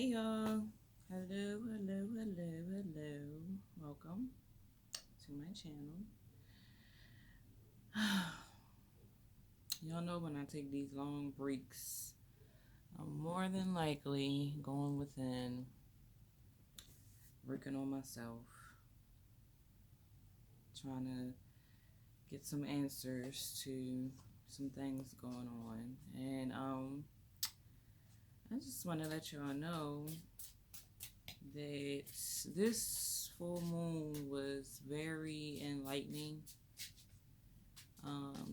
Hey y'all. Hello, hello, hello, hello. Welcome to my channel. Y'all know when I take these long breaks, I'm more than likely going within, working on myself, trying to get some answers to some things going on. And I just want to let y'all know that this full moon was very enlightening.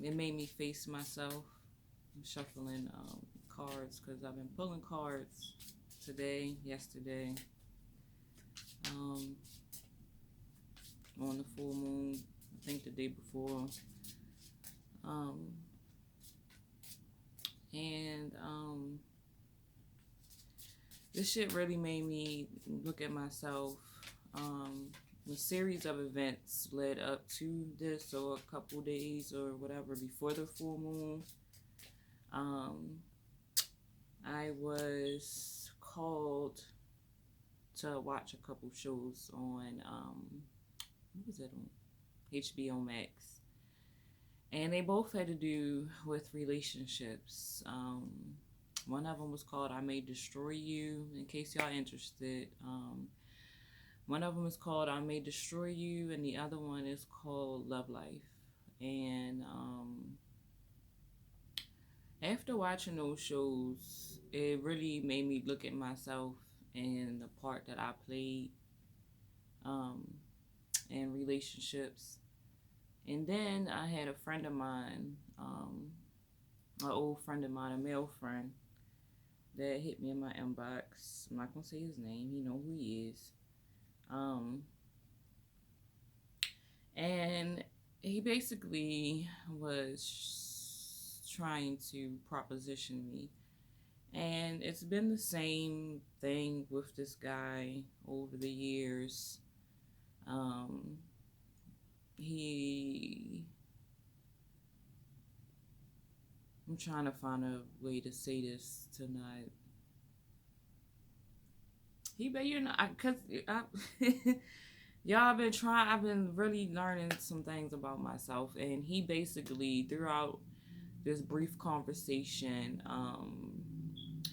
It made me face myself. I'm shuffling cards because I've been pulling cards today, yesterday, um, on the full moon, I think the day before. Um, and this shit really made me look at myself. A series of events led up to this, or a couple days or whatever before the full moon. I was called to watch a couple shows on what was it on? HBO Max. And they both had to do with relationships. One of them was called I May Destroy You, in case y'all interested. One of them is called I May Destroy You, and the other one is called Love Life. And after watching those shows, it really made me look at myself and the part that I played in relationships. And then I had a friend of mine, an old friend of mine, a male friend, that hit me in my inbox. I'm not gonna say his name. He know who he is. And he basically was trying to proposition me. And it's been the same thing with this guy over the years. He I'm trying to find a way to say this tonight. Cause y'all been trying. I've been really learning some things about myself, and he basically throughout this brief conversation,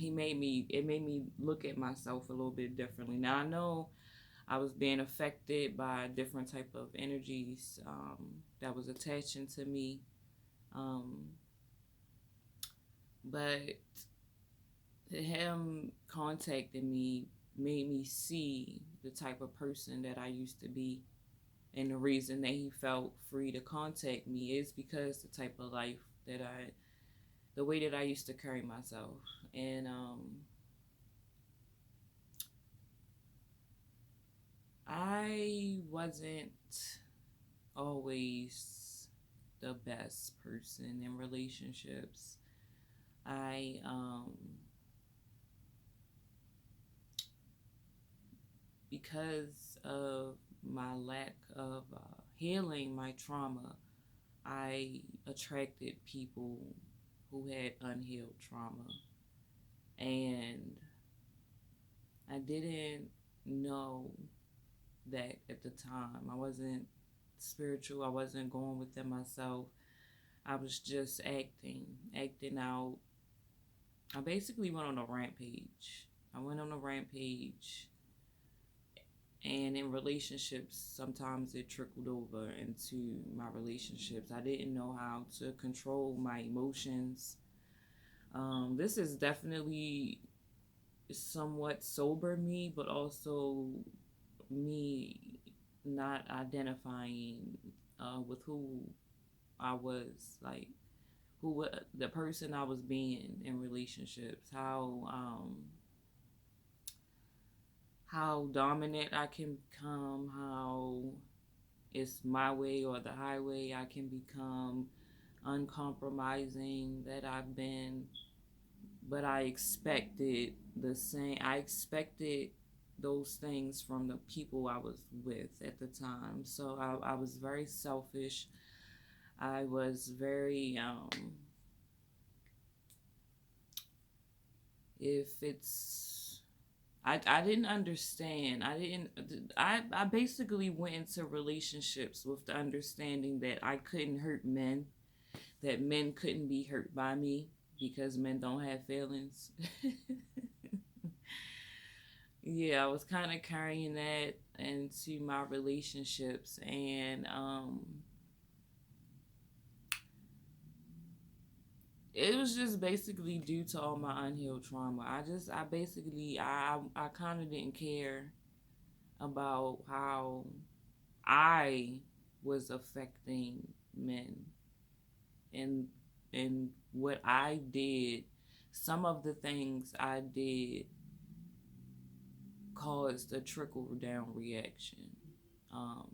it made me look at myself a little bit differently. Now I know I was being affected by different type of energies that was attaching to me, um, but him contacting me made me see the type of person that I used to be. And the reason that he felt free to contact me is because the type of life that the way that I used to carry myself. And I wasn't always the best person in relationships. I because of my lack of healing my trauma, I attracted people who had unhealed trauma. And I didn't know that at the time. I wasn't spiritual. I wasn't going within myself. I was just acting out. I basically went on a rampage. I went on a rampage. And in relationships, sometimes it trickled over into my relationships. I didn't know how to control my emotions. This is definitely somewhat sober me, but also me not identifying with who I was, like who the person I was being in relationships, how dominant I can become, how it's my way or the highway. I can become uncompromising that I've been, but I expected the same. I expected those things from the people I was with at the time. So I was very selfish. I was very, if it's, I didn't understand. I basically went into relationships with the understanding that I couldn't hurt men, that men couldn't be hurt by me because men don't have feelings. Yeah, I was kind of carrying that into my relationships, and it was just basically due to all my unhealed trauma. I basically, I kind of didn't care about how I was affecting men, and what I did. Some of the things I did caused a trickle down reaction. Um,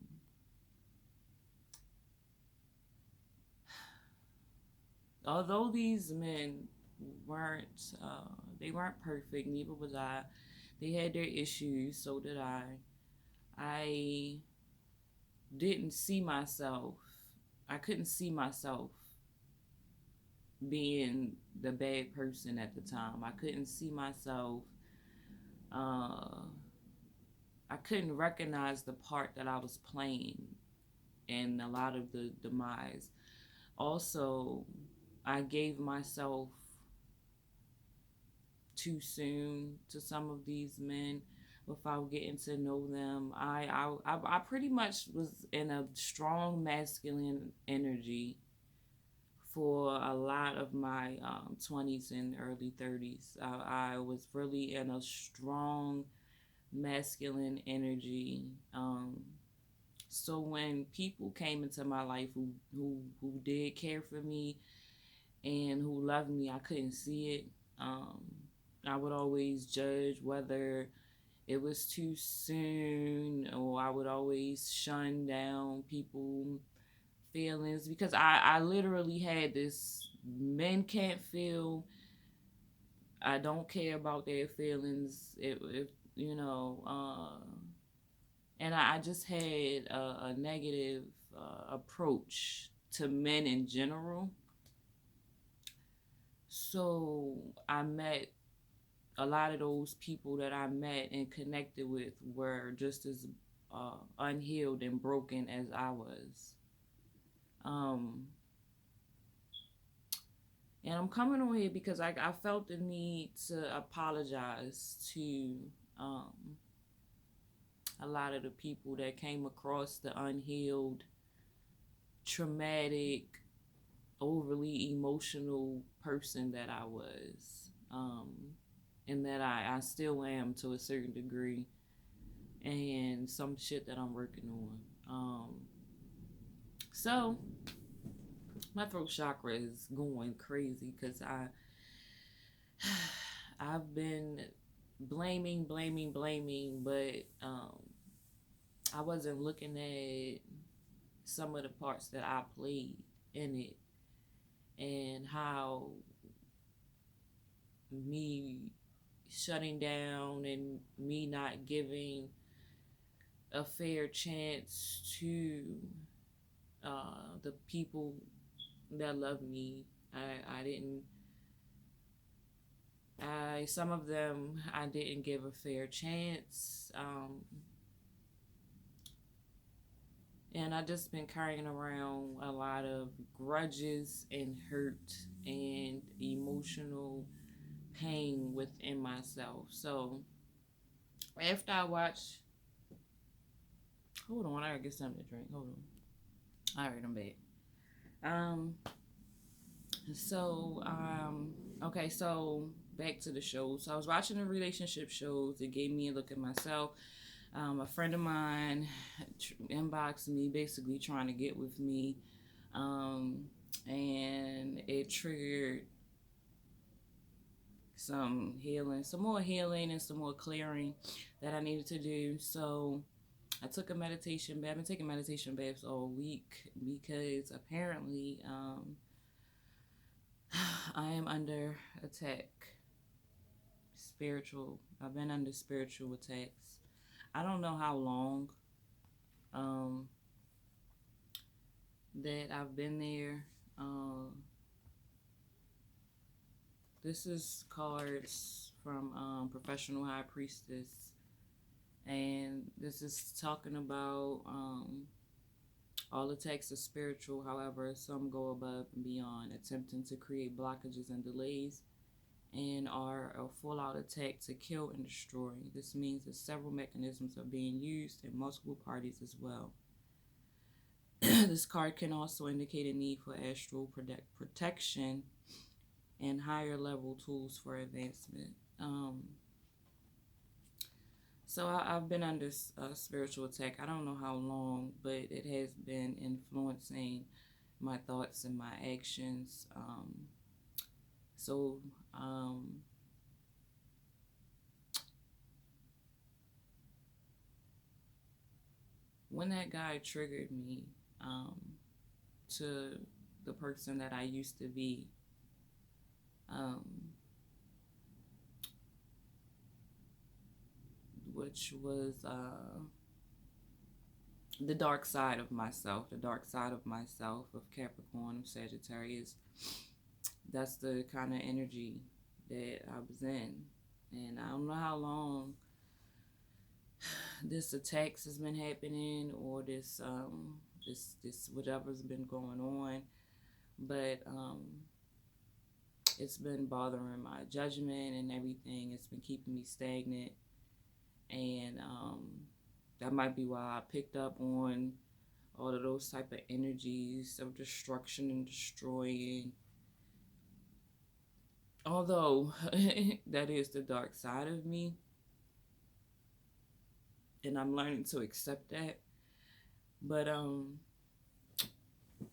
Although these men weren't they weren't perfect, neither was I. They had their issues, so did I. I didn't see myself. I couldn't see myself being the bad person at the time. I couldn't see myself. Uh, I couldn't recognize the part that I was playing in a lot of the demise. Also, I gave myself too soon to some of these men without getting to know them. I pretty much was in a strong masculine energy for a lot of my 20s and early 30s. I was really in a strong masculine energy. So when people came into my life who did care for me and who loved me, I couldn't see it. Um, I would always judge whether it was too soon, or I would always shun down people feelings because I literally had this men can't feel, I don't care about their feelings, if you know, and I just had a negative approach to men in general. So I met a lot of those people that I met and connected with were just as unhealed and broken as I was. Um, and I'm coming on here because I felt the need to apologize to um, a lot of the people that came across the unhealed, traumatic, overly emotional person that I was. And that I still am to a certain degree, and some shit that I'm working on. So my throat chakra is going crazy because I've been blaming, but I wasn't looking at some of the parts that I played in it and how me shutting down and me not giving a fair chance to the people that love me. I didn't. Some of them I didn't give a fair chance. And I just been carrying around a lot of grudges and hurt and emotional pain within myself. So after I watch, hold on, I gotta get something to drink. Hold on. All right, I'm back. Um. So Okay. So back to the shows. So I was watching the relationship shows. It gave me a look at myself. A friend of mine inboxed me, basically trying to get with me, um, and it triggered some healing, some more healing, and some more clearing that I needed to do. So I took a meditation bath. I've been taking meditation baths all week because apparently I am under attack. I've been under spiritual attacks. I don't know how long um, that I've been there. This is cards from Professional High Priestess. And this is talking about all attacks are spiritual, however, some go above and beyond, attempting to create blockages and delays and are a full out attack to kill and destroy. This means that several mechanisms are being used in multiple parties as well. This card can also indicate a need for astral protection and higher level tools for advancement. So I've been under spiritual attack. I don't know how long, but it has been influencing my thoughts and my actions. So when that guy triggered me to the person that I used to be, which was the dark side of myself, of Capricorn, of Sagittarius. That's the kind of energy that I was in. And I don't know how long this attacks has been happening, or this whatever's been going on, but it's been bothering my judgment and everything. It's been keeping me stagnant, and that might be why I picked up on all of those type of energies of destruction and destroying. Although that is the dark side of me, and I'm learning to accept that. But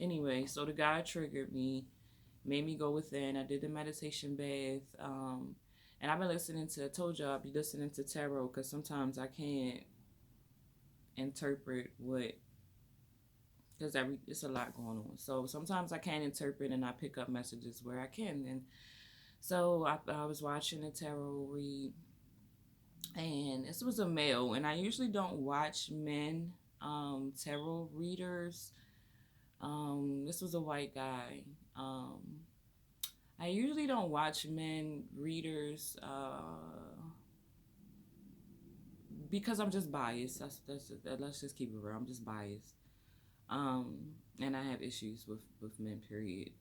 anyway, so the guy triggered me, made me go within. I did the meditation bath, and I've been listening to. I told y'all I'll be listening to tarot because sometimes I can't interpret what, because it's a lot going on. So sometimes I can't interpret, and I pick up messages where I can. And so I was watching a tarot read, and this was a male, and I usually don't watch men tarot readers. This was a white guy. I usually don't watch men readers because I'm just biased. Let's just keep it real. I'm just biased. And I have issues with men, period.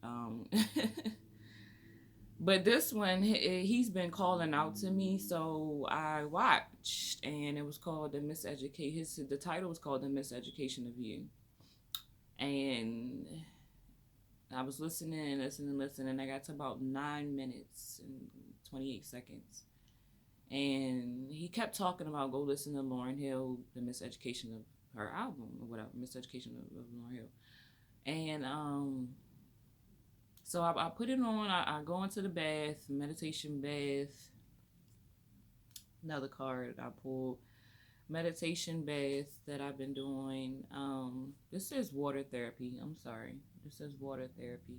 But this one, he's been calling out to me, so I watched, and it was called The Miseducation. The title was called The Miseducation of You. And I was listening. I got to about 9 minutes and 28 seconds. And he kept talking about go listen to Lauryn Hill, The Miseducation of her album, or whatever, Miseducation of Lauryn Hill. And so I put it on. I go into the bath, meditation bath. Another card I pulled, meditation bath that I've been doing. This says water therapy. I'm sorry. This says water therapy.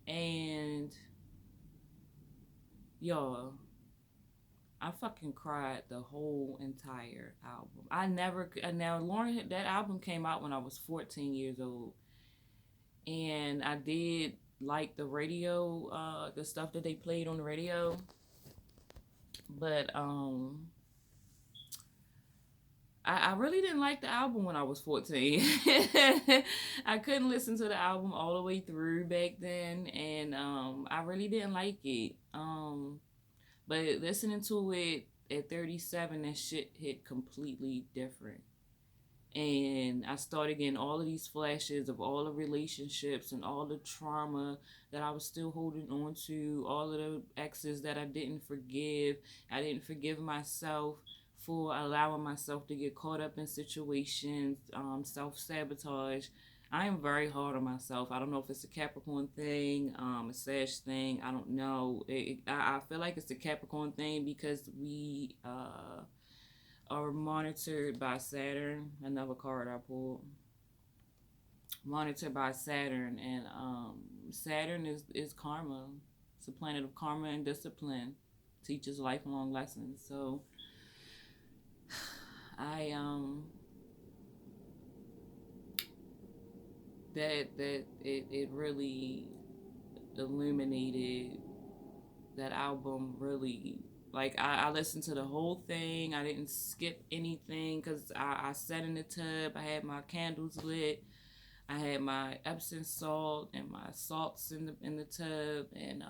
And y'all, I fucking cried the whole entire album. Now Lauryn, that album came out when I was 14 years old. And I did like the radio, the stuff that they played on the radio. But I really didn't like the album when I was 14. I couldn't listen to the album all the way through back then, and I really didn't like it. But listening to it at 37, that shit hit completely different. And I started getting all of these flashes of all the relationships and all the trauma that I was still holding on to, all of the exes that I didn't forgive. I didn't forgive myself for allowing myself to get caught up in situations, self-sabotage. I am very hard on myself. I don't know if it's a Capricorn thing, a Sag thing. I don't know. I feel like it's a Capricorn thing because we are monitored by Saturn. Another card I pulled. Monitored by Saturn, and Saturn is karma. It's a planet of karma and discipline. Teaches lifelong lessons. So I that it really illuminated that album really, like, I listened to the whole thing. I didn't skip anything because I sat in the tub. I had my candles lit. I had my Epsom salt and my salts in the tub, and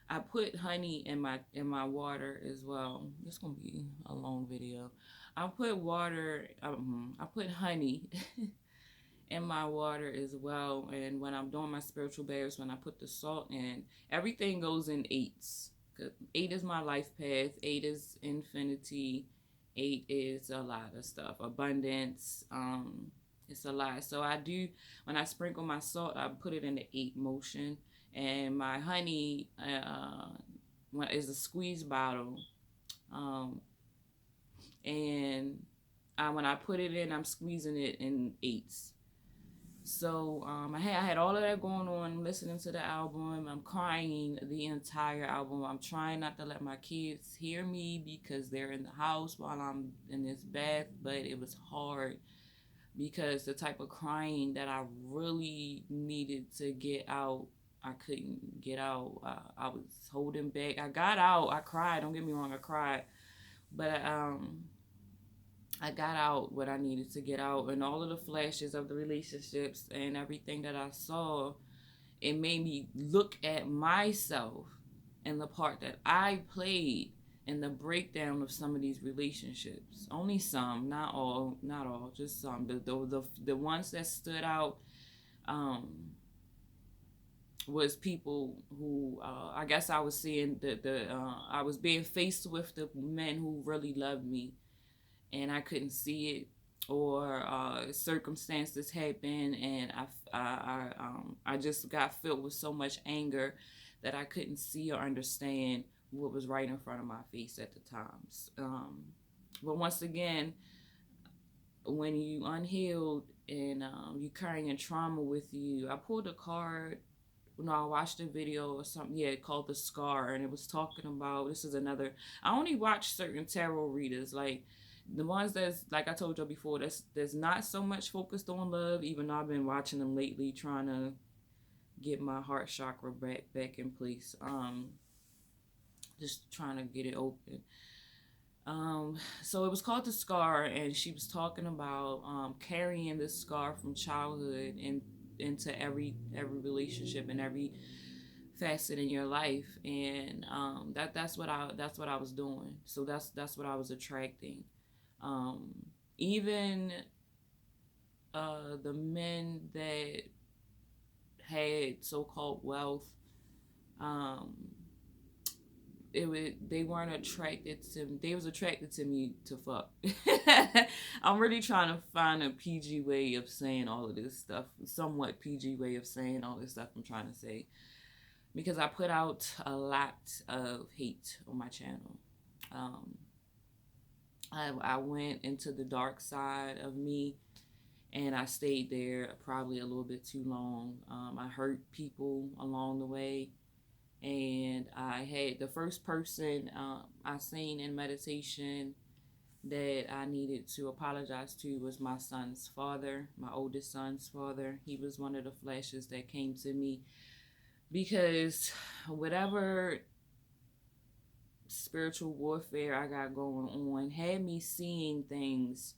I put honey in my water as well. It's gonna be a long video. I put water. I put honey in my water as well. And when I'm doing my spiritual baths, when I put the salt in, everything goes in eights. 'Cause eight is my life path. Eight is infinity. Eight is a lot of stuff. Abundance. It's a lot. So I do, when I sprinkle my salt, I put it in the eight motion. And my honey is a squeeze bottle. Um, and when I put it in, I'm squeezing it in eights. So I had all of that going on, listening to the album. I'm crying the entire album. I'm trying not to let my kids hear me because they're in the house while I'm in this bath, but it was hard because the type of crying that I really needed to get out, I couldn't get out. I was holding back. I got out. I cried. Don't get me wrong, I cried, but I got out what I needed to get out, and all of the flashes of the relationships and everything that I saw, it made me look at myself and the part that I played in the breakdown of some of these relationships. Only some, not all, just some. The ones that stood out um, was people who I guess I was seeing I was being faced with the men who really loved me, and I couldn't see it, or circumstances happened, and I just got filled with so much anger that I couldn't see or understand what was right in front of my face at the times. But once again, when you unhealed and you carrying trauma with you, I pulled a card. No, I watched a video or something, yeah, called The Scar, and it was talking about, this is another, I only watch certain tarot readers, like the ones that's, like I told you before, that's not so much focused on love, even though I've been watching them lately, trying to get my heart chakra back in place. Just trying to get it open. So it was called The Scar, and she was talking about carrying this scar from childhood and into every relationship and every facet in your life, and that's what I was doing. So that's what I was attracting. Um, Even the men that had so-called wealth, um, they weren't attracted to, they was attracted to me to fuck. I'm really trying to find a PG way of saying all of this stuff, somewhat PG way of saying all this stuff I'm trying to say, because I put out a lot of hate on my channel. um, I went into the dark side of me, and I stayed there probably a little bit too long. I hurt people along the way, and I had the first person I seen in meditation that I needed to apologize to was my son's father, my oldest son's father. He was one of the flashes that came to me because whatever spiritual warfare I got going on had me seeing things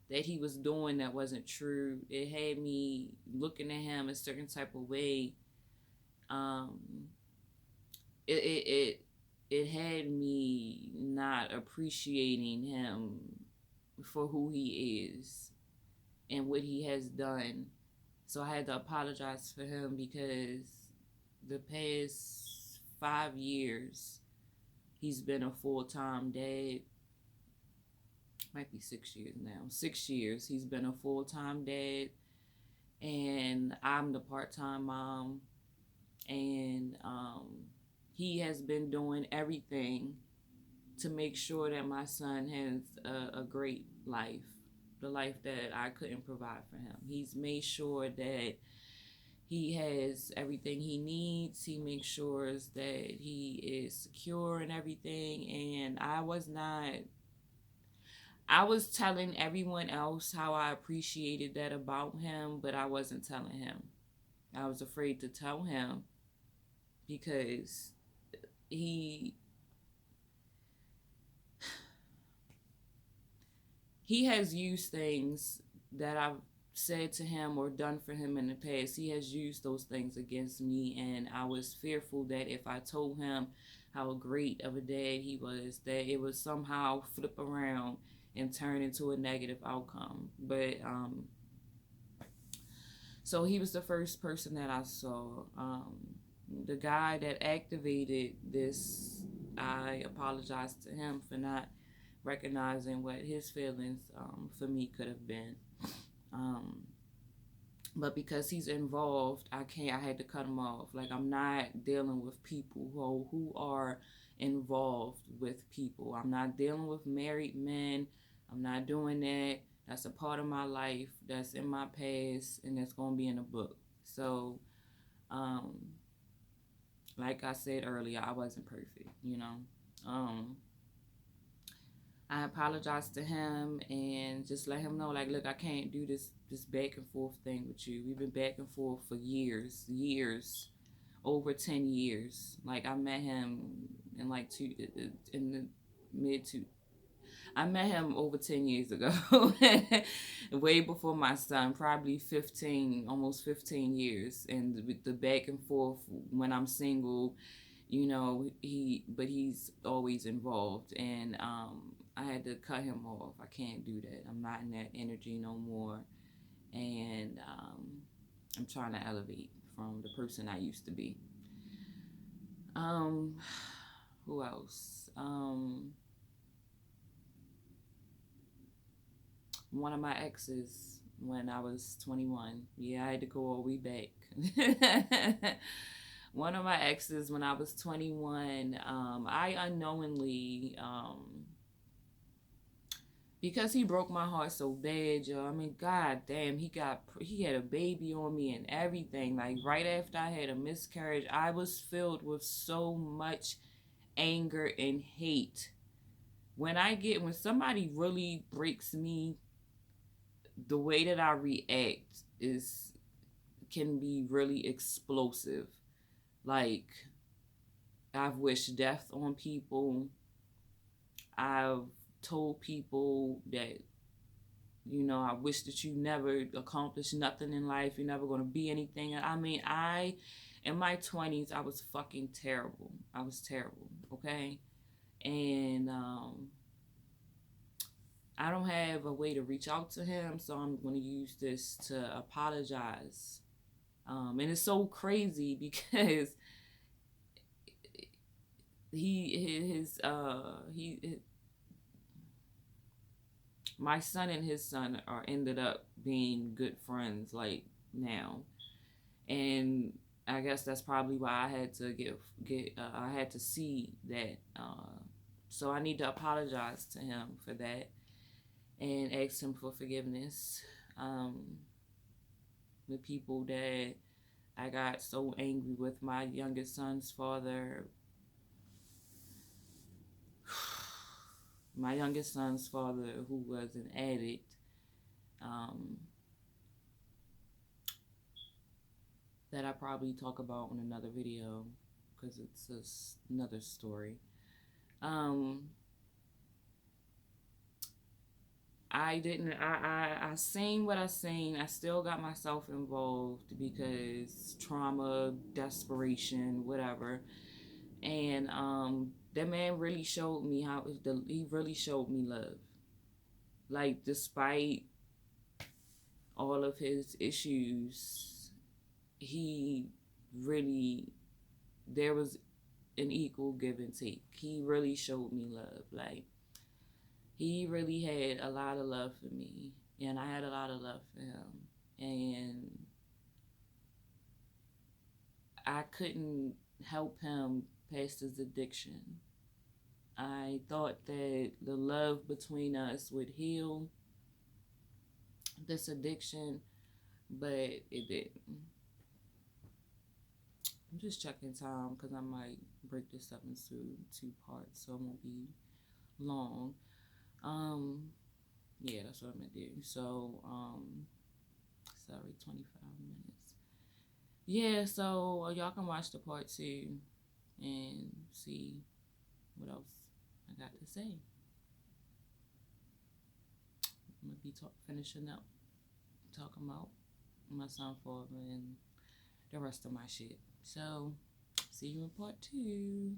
that he was doing that wasn't true. It had me looking at him a certain type of way. Um, it it it, it had me not appreciating him for who he is and what he has done. So I had to apologize for him because the past 5 years he's been a full-time dad. Might be 6 years now. 6 years he's been a full-time dad, and I'm the part-time mom. And he has been doing everything to make sure that my son has a great life, the life that I couldn't provide for him. He's made sure that he has everything he needs. He makes sure that he is secure and everything. And I was telling everyone else how I appreciated that about him, but I wasn't telling him. I was afraid to tell him because he he has used things that I've said to him or done for him in the past. He has used those things against me, and I was fearful that if I told him how great of a dad he was, that it would somehow flip around and turn into a negative outcome. But so he was the first person that I saw. The guy that activated this, I apologize to him for not recognizing what his feelings for me could have been. Um, but because he's involved, I can't. I had to cut him off. Like, I'm not dealing with people who are involved with people. I'm not dealing with married men. I'm not doing that. That's a part of my life. That's in my past, and that's gonna be in a book. So, um, like I said earlier, I wasn't perfect. Um, I apologized to him and just let him know, like, look, I can't do this back and forth thing with you. We've been back and forth for years, over 10 years. Like, I met him in like in the mid two. I met him over 10 years ago, way before my son, probably 15, almost 15 years, and with the back and forth when I'm single, but he's always involved, and I had to cut him off. I can't do that. I'm not in that energy no more, and I'm trying to elevate from the person I used to be. um who else? One of my exes when I was 21. Yeah, I had to go all the way back. One of my exes when I was 21, I unknowingly, because he broke my heart so bad, yo. I mean, god damn, he had a baby on me and everything. Like, right after I had a miscarriage, I was filled with so much anger and hate. When somebody really breaks me, the way that I react is can be really explosive. Like, I've wished death on people. I've told people that, I wish that you never accomplished nothing in life. You're never going to be anything. I mean, in my 20s, I was fucking terrible. I was terrible, okay? And I don't have a way to reach out to him, so I'm going to use this to apologize. And it's so crazy because my son and his son are ended up being good friends, like, now. And I guess that's probably why I had to I had to see that. So I need to apologize to him for that and ask him for forgiveness. The people that I got so angry with, my youngest son's father. My youngest son's father, who was an addict, that I probably talk about in another video because it's another story. I seen what I seen. I still got myself involved because trauma, desperation, whatever. And that man really showed me he really showed me love. Like, despite all of his issues, he really, there was an equal give and take. He really showed me love. Like, he really had a lot of love for me, and I had a lot of love for him. And I couldn't help him past his addiction. I thought that the love between us would heal this addiction, but it didn't. I'm just checking time because I might break this up into 2 parts, so it won't be long. Yeah, that's what I'm gonna do. So, sorry, 25 minutes. Yeah, so y'all can watch the part 2. and see what else I got to say. I'm gonna be finishing up talking about my son father and the rest of my shit. So, see you in part 2.